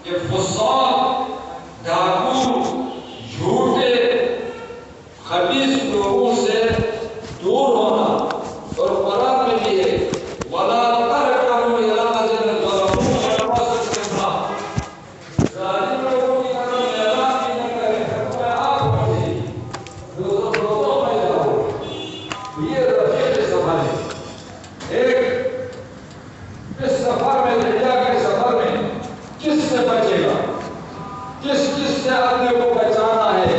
کہ فساق، ڈاکو، جھوٹے خبیث لوگوں سے دور ہونا، اور قرآن میں بھی ہے وَلَا تَرْكَنُوا إِلَىٰ الَّذِينَ ظَلَمُوا فَيَمَسَّكُمُ النَّارُ، ظالم لوگوں کی طرف میلان بھی نہ کریں، میں آپ پڑھیں دوزخوں میں جاؤ۔ یہ رفیق سفر ہے۔ ایک اس سفر میں، دنیا کے سفر میں کس سے بچے گا، کس سے اپنے کو بچانا ہے۔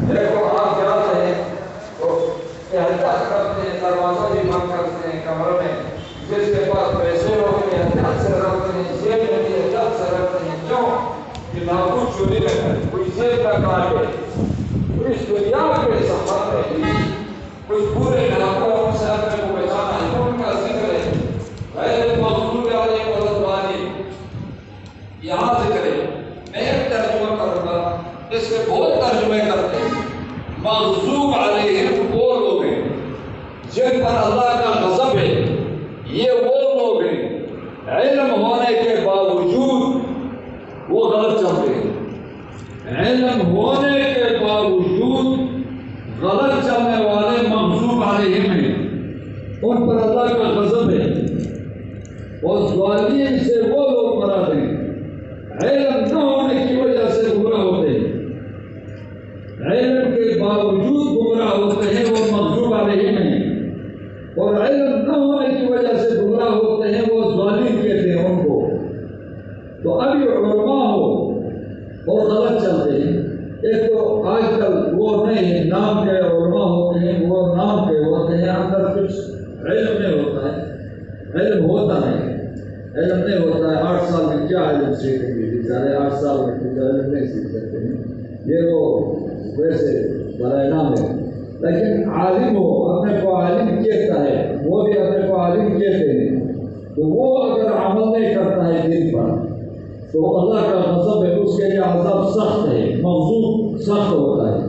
دیکھو آپ جاتے ہیں تو احتیاط کرتے ہیں، دروازہ بھی بند کرتے ہیں کمرے میں، جس کے پاس پیسے ہوتے ہیں احتیاط سے رکھتے ہیں، جیب میں بھی احتیاط سے رکھتے ہیں، کیوں کہ لاکھوں چوری نہ کرے، کوئی جیب نہ کاٹے۔ تو اس دنیا کے سفر میں بھی کچھ پورے علاقوں سے اپنے کو بچانا ہے، ان کا ذکر ہے غیر المغضوب علیہم ولا الضالین۔ یہاں ذکر ہے، میں ایک ترجمہ کروں گا، اس کے بہت ترجمے کرتے ہیں۔ مغضوب علیہم وہ لوگ ہیں جن پر اللہ کا غضب ہے، یہ وہ لوگ ہیں علم ہونے کے باوجود وہ غلط چلتے ہیں، علم ہونے کے باوجود غلط چلنے والے مغضوب علیہم ہیں، ان پر اللہ کا غضب ہے۔ اور ظالمین سے وہ لوگ مراد ہیں علم نہ ہونے کی وجہ سے گمراہ ہوتے ہیں، علم کے باوجود گمراہ ہوتے ہیں، وہ مغضوب علیہم ہیں، اور علم نہ ہونے کی وجہ سے گمراہ ہوتے ہیں، وہ ظالم کہتے ہیں ان کو۔ تو ابھی علماء ہو اور غلط چلتے ہیں، ایک تو آج کل وہ نہیں ہے، نام کے علماء ہوتے ہیں، وہ نام کے ہوتے ہیں، اندر کچھ علم نہیں ہوتا ہے، علم ہوتا ہے، علم نہیں ہوتا ہے۔ 8 سال میں کیا علم سیکھیں گے بیچارے، 8 سال میں کچھ علم نہیں سیکھ سکتے ہیں، یہ وہ ویسے برائے نام ہے۔ لیکن عالم ہو، اپنے کو عالم کہتا ہے، وہ بھی اپنے کو عالم کہتے ہیں، تو وہ اگر عمل نہیں کرتا ہے دین پر تو اللہ کا غضب ہے، اس کے لیے عذاب سخت ہے، مغضوب سخت ہوتا ہے،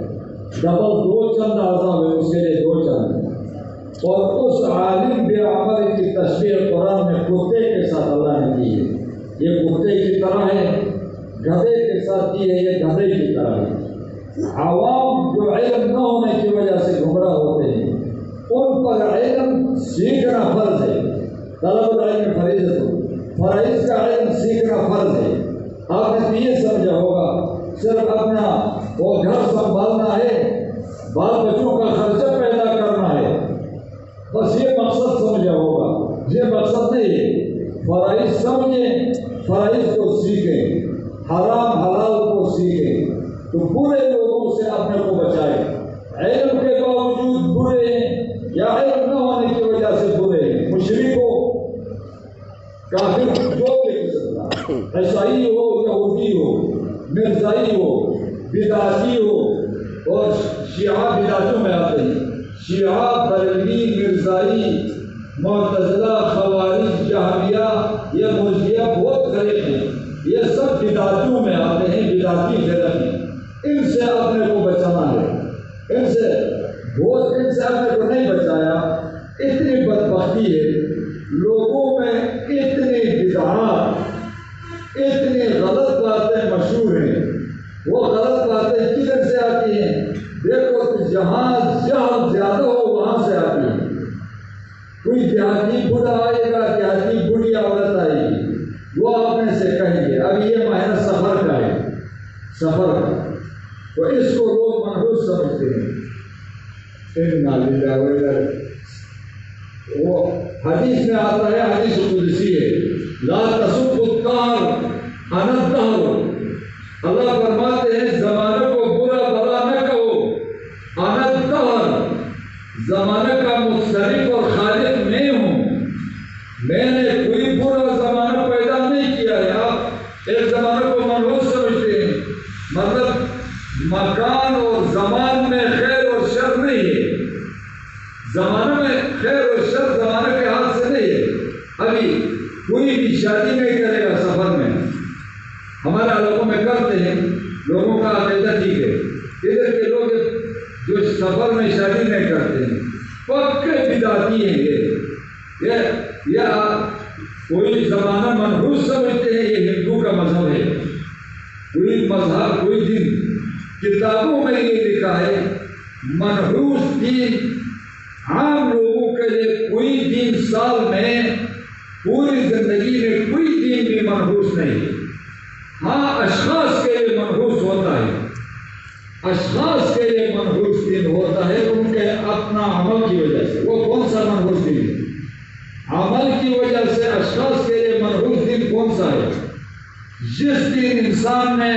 ڈبل 2 چند عذاب ہے اس کے لیے، 2 چند۔ اور اس عالم بے عمل کی تشبیہ قرآن میں کتے کے ساتھ اللہ نے کی ہے، یہ کتے کی طرح ہے، گدھے کے ساتھ کی ہے، یہ گدھے کی طرح ہے۔ عوام جو علم نہ ہونے کی وجہ سے گمراہ ہوتے ہیں، ان پر علم سیکھنا فرض ہے، طلب العلم فریضۃ، فرائض کا علم سیکھنا فرض ہے۔ آپ نے یہ سمجھا ہوگا صرف اپنا وہ گھر سنبھالنا ہے، بال بچوں کا خرچہ پیدا کرنا ہے، بس یہ مقصد سمجھا ہوگا، یہ مقصد نہیں ہے۔ فرائض سمجھیں، فرائض کو سیکھیں، حرام حلال کو سیکھیں، تو برے لوگوں سے اپنے کو بچائیں، علم کے باوجود برے ہیں یا علم نہ ہونے کی وجہ سے برے ہیں، مشرک ہو، کافر جو بھی ہو سکتا، عیسائی ہو، یہودی ہو، مرزائی ہو، بدعتی ہو، اور شیعہ بدعتوں میں آتے ہیں، شیعہ، بریلوی، مرزائی، معتزلہ، خوارج، جہمیہ، یہ مرجئہ بہت غریب ہیں، یہ سب بدعتوں میں آتے ہیں، بدعتی فرقے ہیں، ان سے اپنے کو بچانا ہے، ان سے اپنے کو نہیں بچایا۔ اتنی بدبختی ہے، لوگوں میں اتنی بدعات، اتنی غلط باتیں مشہور ہیں، وہ غلط باتیں کدھر سے آتی ہیں؟ دیکھو کہ جہاں جہل زیادہ ہو وہاں سے آتی ہے۔ کوئی دیہاتی بوڑھا آئے گا، دیہاتی بوڑھی عورت آئے گی، وہ اپنے سے کہیں گے اب یہ مہینہ سفر کا ہے، سفر کا، تو اس کو لوگ منحوس سمجھتے ہیں۔ وہ حدیث میں آتا ہے، حدیث قدسی ہے، لا تسبوا الدهر انا الدهر، اللہ فرماتے ہیں زمانے کو برا بھلا نہ کہو، انا الدهر، زمانے کا مصرف اور خالق میں ہوں، میں نے کوئی برا زمانہ پیدا نہیں کیا ہے۔ آپ ایک زمانے کو منحوس سمجھتے ہیں، مطلب مکان اور زمان میں خیر اور شر نہیں ہے، زمانے میں خیر اور شر زمانے کے ہاتھ سے نہیں ہے۔ ابھی کوئی بھی شادی نہیں کرے گا سفر میں، ہمارے علاقوں میں کرتے ہیں، لوگوں کا عقیدہ ٹھیک ہے، ادھر کے لوگ جو سفر میں شادی نہیں کرتے ہیں پکے بدعتی ہیں، یہ کوئی زمانہ منحوس سمجھتے ہیں، دن کتابوں میں یہ لکھا ہے منحوس دین عام لوگوں کے لیے کوئی دین سال میں پوری زندگی میں کوئی دین بھی منحوس نہیں ہے. ہاں اشخاص کے لیے منحوس ہوتا ہے, اشخاص کے لیے منحوس دین ہوتا ہے ان کے اپنا عمل کی وجہ سے. وہ کون سا منحوس دین ہے؟ عمل کی وجہ سے اشخاص کے لیے منحوس دین کون سا ہے؟ جس دن انسان نے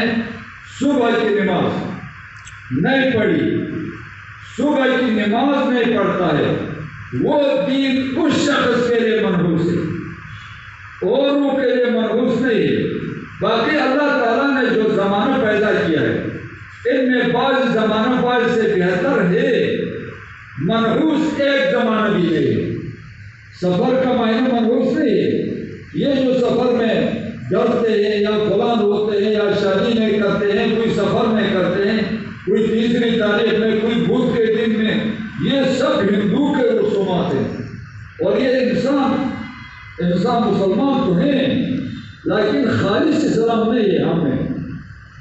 صبح کی نماز نہیں پڑھی, صبح کی نماز نہیں پڑھتا ہے, وہ دین اس شخص کے لیے منحوس ہے, اوروں کے لیے منحوس نہیں ہے. باقی اللہ تعالیٰ نے جو زمانہ پیدا کیا ہے ان میں بعض زمانہ بعض سے بہتر ہے. منحوس ایک زمانہ بھی ہے. سفر کا معنی منحوس نہیں ہے. یہ جو سفر میں ڈرتے ہیں یا فلان ہوتے ہیں یا شادی نہیں کرتے ہیں, کوئی سفر نہیں کرتے ہیں, کوئی تیسری تاریخ میں, کوئی بدھ کے دن میں, یہ سب ہندو کے رسومات ہیں. اور یہ انسان مسلمان تو ہیں لیکن خالص اسلام نہیں ہے. ہم نے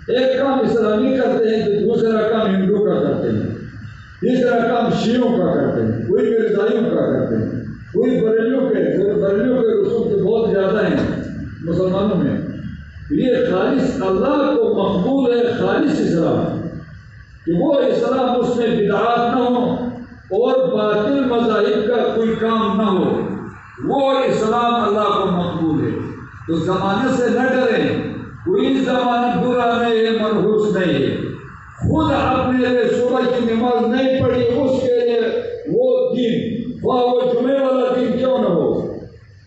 ایک کام اسلامی کرتے ہیں تو دوسرا کام ہندو کا کرتے ہیں, تیسرا کام شیعوں کا کرتے ہیں, کوئی مرزائیوں کا کرتے ہیں, کوئی بریلیوں کے رسوم تو بہت زیادہ ہیں مسلمانوں میں. یہ خالص اللہ کو مقبول ہے خالص اسلام, کہ وہ اسلام اس میں بدعات نہ ہو اور باطل مذاہب کا کوئی کام نہ ہو. وہ اسلام اللہ کو مقبول ہے. تو زمانے سے نہ ڈریں, کوئی زمانہ برا نہیں ہے, منحوس نہیں ہے. خود اپنے لیے صبح کی نماز نہیں پڑھی اس کے لیے وہ دین, وہ جمعے والا دین کیوں نہ ہو,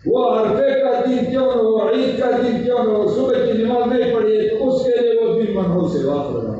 وہ عرفے کا دین کیوں نہ ہو, عید کا دین کیوں نہ ہو, صبح کی نماز نہیں پڑھی تو اس کے لیے وہ دین منحوس ہے. واپس